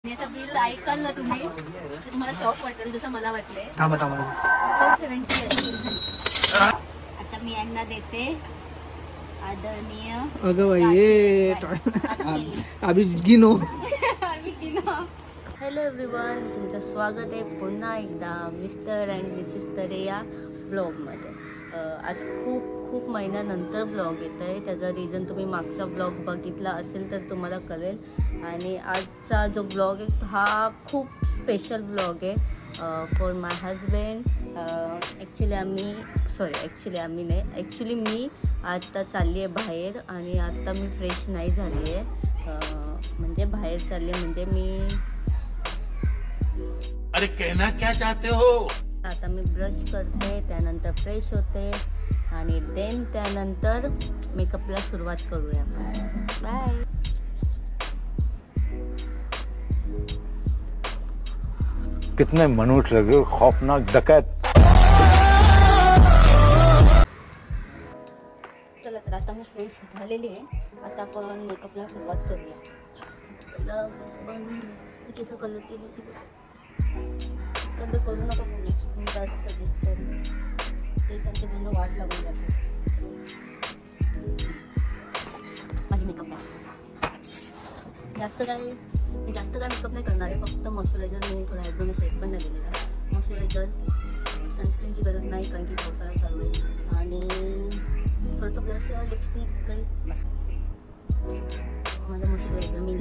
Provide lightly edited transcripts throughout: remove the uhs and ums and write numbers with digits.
याचं बिल ऐकाल ना तुम्ही तुम्हाला शॉक वाटेल जसं मला वाटले. 470 आता मी यांना देते आदरणीय. अगं बाई अभी गिनो. हॅलो एव्हरीवन, तुमचं स्वागत आहे पुन्हा एकदा मिस्टर अँड मिसेस तरेया ब्लॉगमध्ये. आज खूप महिन्यानंतर ब्लॉग येत आहे. त्याचा रिझन तुम्ही मागचा ब्लॉग बघितला असेल तर तुम्हाला कळेल. आणि आजचा जो ब्लॉग आहे हा खूप स्पेशल ब्लॉग आहे फॉर माय हजबंड. ॲक्च्युली मी आता चालली आहे बाहेर आणि आता मी फ्रेश नाही झाली आहे. म्हणजे बाहेर चालली म्हणजे मी अरे कहना क्या चाहते हो. आता मी ब्रश करते, त्यानंतर फ्रेश होते आणि देन त्यानंतर मेकअपला सुरुवात करूया. बाय. कितने मनुष्य लगे, खौफनाक डकैत. चला तर आता मी फ्रेश झालेली आहे. आता आपण मेकअपला सुरुवात करूया. केस कलर केली कलर करू नका कोणी, मी जास्त सजेस्ट करू. केसांची पूर्ण वाट लागून जाते. माझी मेकअप जास्त काय मेकअप नाही करणार आहे. फक्त मॉइश्चरायझर मी थोडा आयब्रोने सेट पण नाही दिलेला. मॉइश्चरायझर सनस्क्रीनची गरज नाही कारण की पावसाळा चालू आहे. आणि थोडंसं ब्लश लिपस्टिक काही बस. माझं मॉइश्चरायझर मी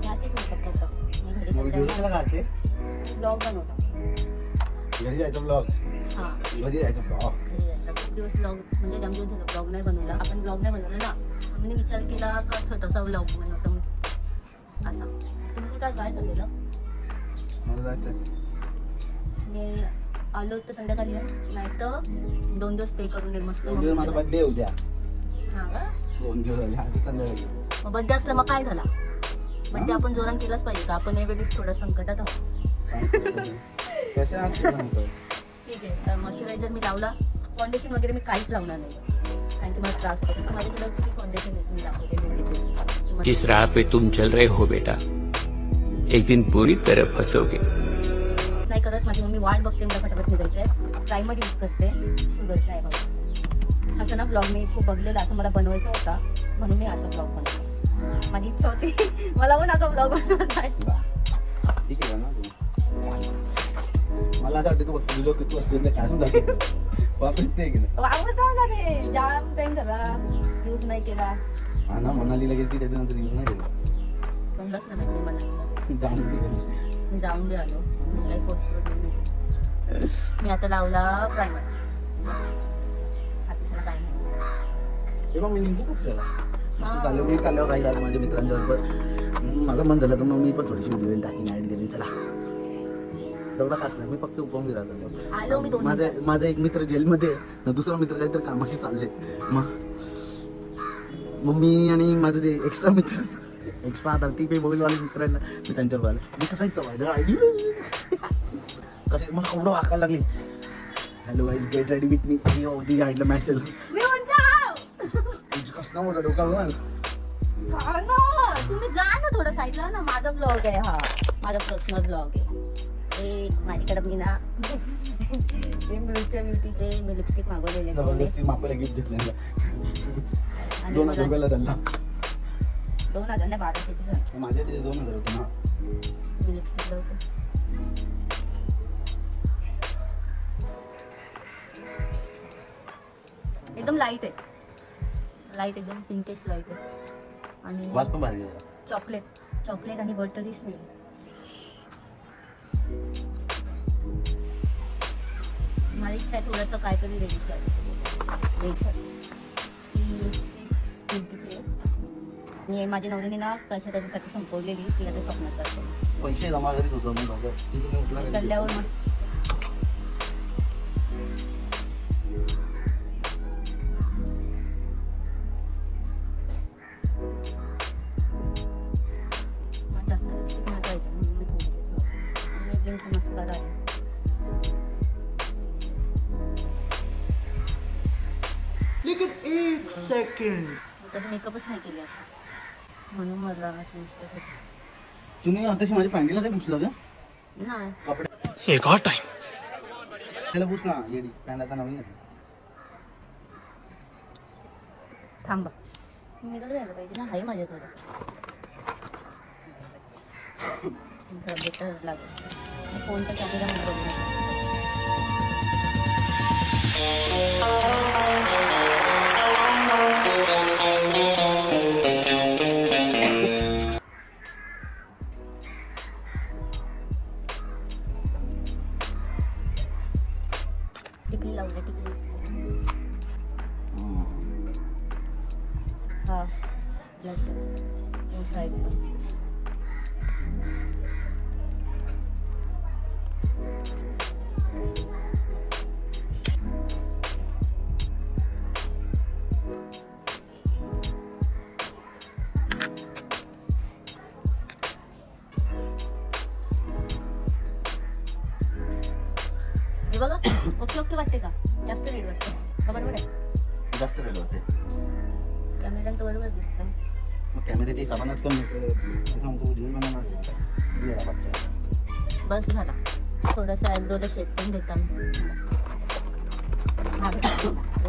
असेच मेकअप करतो. ब्लॉग बनवतो. घरी जायचं ब्लॉग. हां, घरी जायचं ब्लॉग. खूप दिवस ब्लॉग म्हणजे जाम दिवस झालं ब्लॉग नाही बनवला. आपण ब्लॉग नाही बनवला ना. मी विचार केला का छोटासा ब्लॉग बनवतो असा. तुम्ही काय चाललेलं? मी आलो तर संध्याकाळी नाही तर 2 दिवस स्टे करून येईल मस्त. माझा बर्थडे उद्या. हां का? 2 दिवस झाले संध्याकाळी. मग बर्थडे असला मग काय झाला? बर्थडे आपण जोरान केलाच पाहिजे का? आपण वेळेस थोडं संकटात आहोत. ठीक आहे. मॉइश्चरायझर मी लावला. फाउंडेशन वगैरे मी काहीच लावणार नाही कारण की मला त्रास होतो. माझ्याकडे किती फाउंडेशन आहे मी दाखवते. जिस राह पे तुम चल रहे हो बेटा, एक दिन पूरी तरह फंसोगे. नाही करत. माझी मम्मी वाट बघते मला फटाफट निघायचंय. प्रायमर यूज करते शुगरचा आहे बघा. असं ना ब्लॉग मी खूप बघलेला. असं मला बनवायचा होता म्हणून मी असा ब्लॉग बनवला. माझी इच्छा होती मला पण असा ब्लॉग बनवायचा आहे. ठीक आहे ना. मला असं वाटतं तू व्हिडिओ किती वस्तू काढून दाखव. वापरते की नाही? आवडता रे. जाम टाइम झाला यूज नाही केला. हा ना, मनालीला गेली त्याच्यानंतर यूज नाही केला. जमलंच नाही मला. जाऊन मी जाऊन दे आलो. मी काही पोस्ट वगैरे नाही. मी आता लावला प्रायमर. हातीसला काय नाही. हे मग मी लिंबू खूप केला. मी चाललो काही झालं माझ्या मित्रांच्या बरोबर. माझं मन झालं तर मग मी पण थोडीशी व्हिडिओ टाकीन ॲड केली. चला तेवढा खास नाही. मी फक्त उपवून राहिलो. माझा एक मित्र जेलमध्ये, दुसरा मित्र काहीतरी कामाशी चालले. मग मी आणि माझं ते एक्स्ट्रा आता ती काही मोबाईलवाले मित्रांना मी त्यांच्यावर आले. मी कसाही सवय कसे मला एवढं वाकायला लागली. Hello guys, get ready with me. ती गाईडला मॅसेज कसं मोठा डोका बघ. तुम्ही जा ना थोडं साईडला ना. माझा ब्लॉग आहे हा. माझा पर्सनल ब्लॉग आहे. माझ्याकडे मी ना ब्युटीचे मी लिपस्टिक मागवलेले. मापाला गिफ्ट घेतलेलं. 2000 रुपयाला धरला. 2000 नाही 1200ची. माझ्या 2000 होते ना. मी लिपस्टिक लावते. एकदम लाईट आहे. एकदम पिंकिश लाईट आहे. आणि चॉकलेट आणि बटरी स्मेल. माझी इच्छा आहे थोडंसं काहीतरी रेडीच आहे. आणि माझ्या नवऱ्याने ना कशा त्याच्यासाठी संपवलेली ती आता स्वप्नात करते. पैसे जमा करीत होतो कल्ल्यावर मग जास्त लिपस्टिक नाही पाहिजे म्हणून मी थोडीशीच वापरते. मस्कारा आहे. लेकिन 1 सेकंड. कधी मेकअपच नाही केली असं, म्हणून मला असं दिसतं. तुम्ही आताशी माझ्या पॅन्टीला काय पुसलं का? नाही कपडे एक और टाइम. त्याला पुस ना येडी, पॅन्ट आता नवीन आहे. थांबा, मी कडे जायला पाहिजे ना, आहे माझ्याकडे. बेटर लागेल फोनचा कॅमेरा मध्ये बघू. टिकली लावली, टिकली. हा ब्लश साईडचा. हे बघा, ओके ओके वाटते का? जास्त रेड वाटते का? बरोबर आहे, जास्त रेड वाटते. कॅमेऱ्यात तर बरोबर दिसतं. मग कॅमेऱ्याच्या हिशोबानेच कमी सांगतो, रील बनवणार. बस झाला. थोडंसं आयब्रोला शेप पण देता मी. हा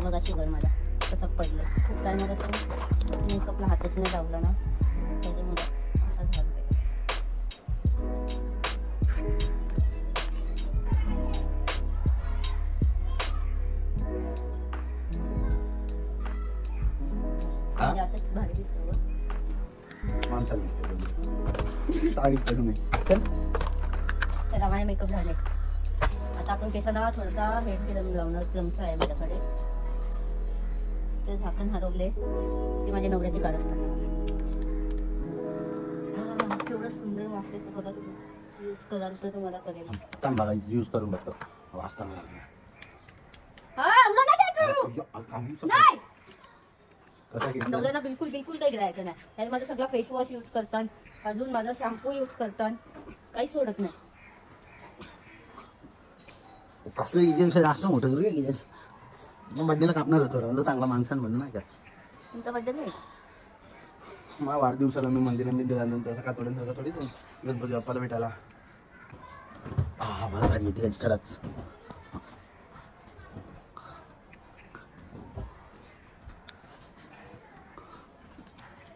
बघा शुगर माझा कसं पडलं. खूप टायमापासून मेकअपला हातच नाही लावला ना, त्याच्यामुळे असं झालं. म्हणजे आताच भारी दिसतो. माणसाला दिसते साडी करू नये. चला माझे मेकअप झाले. आता आपण केसाला थोडासा हेअर सिरम लावणार. प्लमचा आहे माझ्याकडे. ते झाकण हरवले, ते माझ्या नवऱ्याचे काढ असतात. केवढं सुंदर वास येतो बघा. तुम्ही यूज कराल तर तुम्हाला करेल. बघा यूज करून बघतो. वाचता नाही नवऱ्यांना बिलकुल बिलकुल काही गिरायचं नाही. त्याने माझा सगळा फेस वॉश यूज करतात, अजून माझा शॅम्पू यूज करतात, काही सोडत नाही. कसं इथे जास्त मोठं करू की मग बड्डेला कापणार होतो. थोडं चांगला माणसानं म्हणून नाही का. तुमचा बड्डे नाही? मला वाढदिवसाला मी मंदिरामध्ये गेल्यानंतर असं कातोड्यांसारखं थोडी गणपती बाप्पाला भेटायला. हा मला भारी येते खरंच.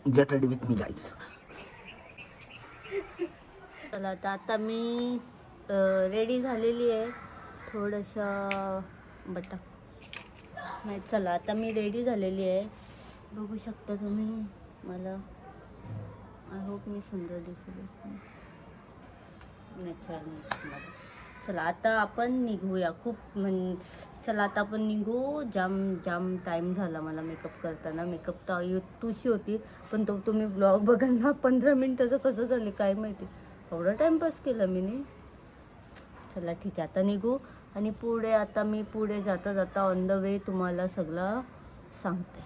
Get ready with me guys. चला आता मी रेडी झालेली आहे. थोडंसं बटा नाही. चला आता मी रेडी झालेली आहे. बघू शकता तुम्ही मला. आय होप मी सुंदर दिसेल. नॅचरल. चला आता आपण निघूया. चला आता आपण निघू. जाम टाईम झाला मला मेकअप करताना. मेकअप तर तुशी होती, पण तो तुम्ही ब्लॉग बघाल ना 15 मिनिटाचं कसं झालं काय माहिती. एवढा टाईमपास केला मी नाही. चला ठीक आहे आता निघू. आणि पुढे आता मी पुढे जाता जाता ऑन द वे तुम्हाला सगळं सांगते.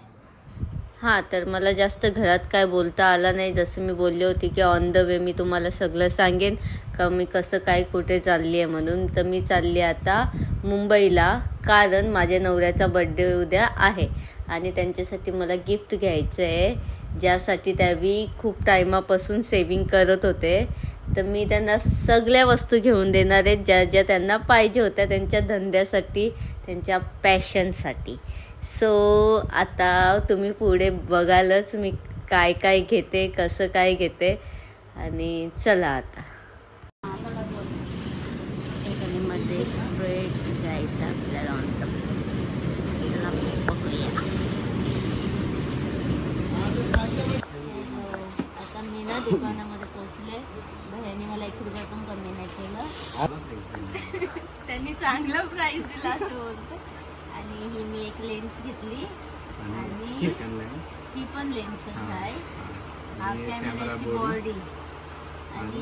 हां तर मला जास्त घरात काय बोलता आला नाही. जसं मी बोलले होते की ऑन द वे मी तुम्हाला सगळं सांगेन का मी कसं काय कुठे चालली आहे म्हणून. तर मी चालली आता मुंबईला, कारण माझ्या नवऱ्याचा बड्डे उद्या आहे आणि त्यांच्यासाठी मला गिफ्ट घ्यायचं आहे, ज्यासाठी त्यावेळी खूप टायमापासून सेविंग करत होते. तर मी त्यांना सगळ्या वस्तू घेऊन देणार आहेत ज्या ज्या त्यांना पाहिजे होत्या त्यांच्या धंद्यासाठी, त्यांच्या पॅशनसाठी. सो आता तुम्ही पुढे बघालच मी काय काय घेते, कसं काय घेते. आणि चला आता मध्ये स्ट्रेट जायचं आपल्याला ऑन टॉप. चला बघूया. आता मी ना दुकानामध्ये पोचले. भैयाने मला 1 रुपया पण कमी नाही केलं. त्यांनी चांगला प्राइस दिला असं बोलतो. आणि ही मी एक लेन्स घेतली आणि ही पण लेन्सच आहे. हा कॅमेराची बॉडी आणि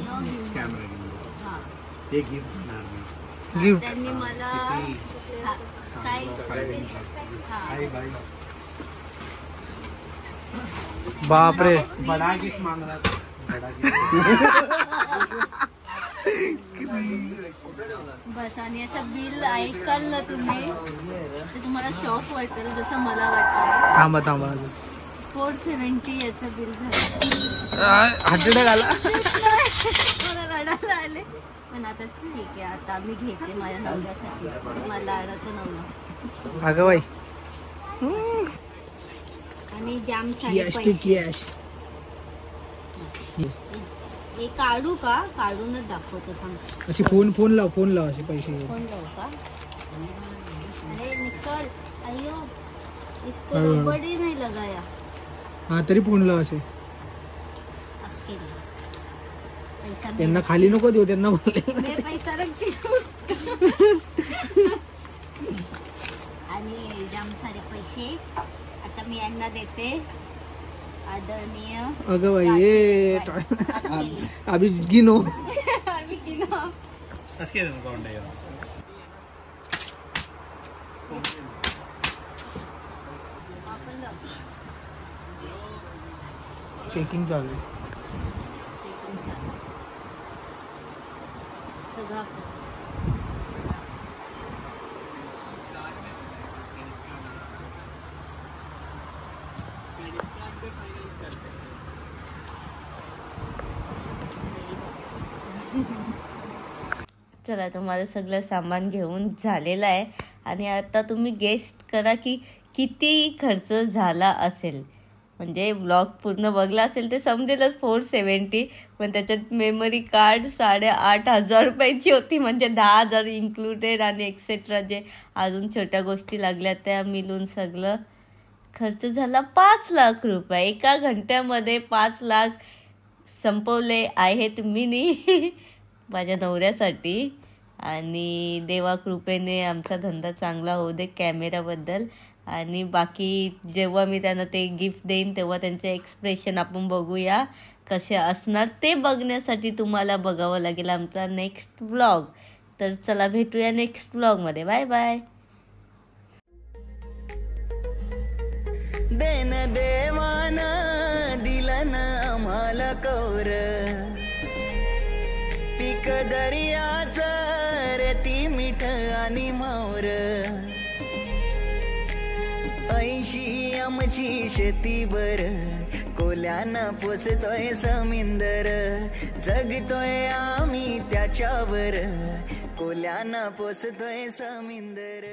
गिफ्ट त्यांनी मला काय बापरे बड़ा गिफ्ट मांग रहा था. बड़ा गिफ्ट बस. आणि याचं बिल ऐकाल ना तुम्ही तर तुम्हाला शॉक वाटेल जसं मला वाटतंय. थांबा थांबा 470 याचं बिल झालं. हार्ट आला मला रडायला आले. पण आता ठीक आहे, आता मी घेते माझ्या नवऱ्यासाठी. मला लाडाचं नवरा. अगं बाई आणि जाम कॅश पे कॅश. हे काढू का? काढूनच दाखवतो थांब. अशी फोन लाव असे पैसे. फोन लावू का? अरे निकल. अयो इसको रबड़ ही नहीं लगाया. हा तरी फोन लाव असे. पैसा त्यांना खाली नको देऊ, त्यांना बोलले मैं पैसा रखती हूँ. आणि जाम सारे पैसे आता मी यांना देते. आदरणीय अगं बाई ये अभी गिनो. आम्ही किना चेकिंग चालू आहे. सगळा चला तर माझं सगळं सामान घेऊन झालेलं आहे. आणि आता तुम्ही गेस्ट करा की किती खर्च झाला असेल. म्हणजे ब्लॉग पूर्ण बघला असेल ते समजेलच 470. पण त्याच्यात मेमरी कार्ड 8,500 रुपयाची होती. म्हणजे 10,000 इन्क्लुडेड आणि एक्सेट्रा जे अजून छोट्या गोष्टी लागल्या त्या मिळून सगळं खर्च झाला 5 लाख रुपये. एका घंट्यामध्ये 5 लाख संपवले आहेत मी माझ्या नवऱ्यासाठी. आणि देवा कृपेने आमचा धंदा चांगला होऊ दे कॅमेराबद्दल. आणि बाकी जेव्हा मी त्यांना ते गिफ्ट देईन तेव्हा त्यांचे एक्सप्रेशन आपण बघूया कसे असणार. ते बघण्यासाठी तुम्हाला बघावं लागेल आमचा नेक्स्ट व्लॉग. तर चला भेटूया नेक्स्ट व्लॉगमध्ये. Bye bye. देन देवान दिलन आम्हाला कौर पीक दर्याच रेती मिठ आणि मावर 80 आमची शेतीवर कोल्यानं पोसतोय समिंदर जगतोय आम्ही त्याच्यावर कोल्यानं पोसतोय समिंदर.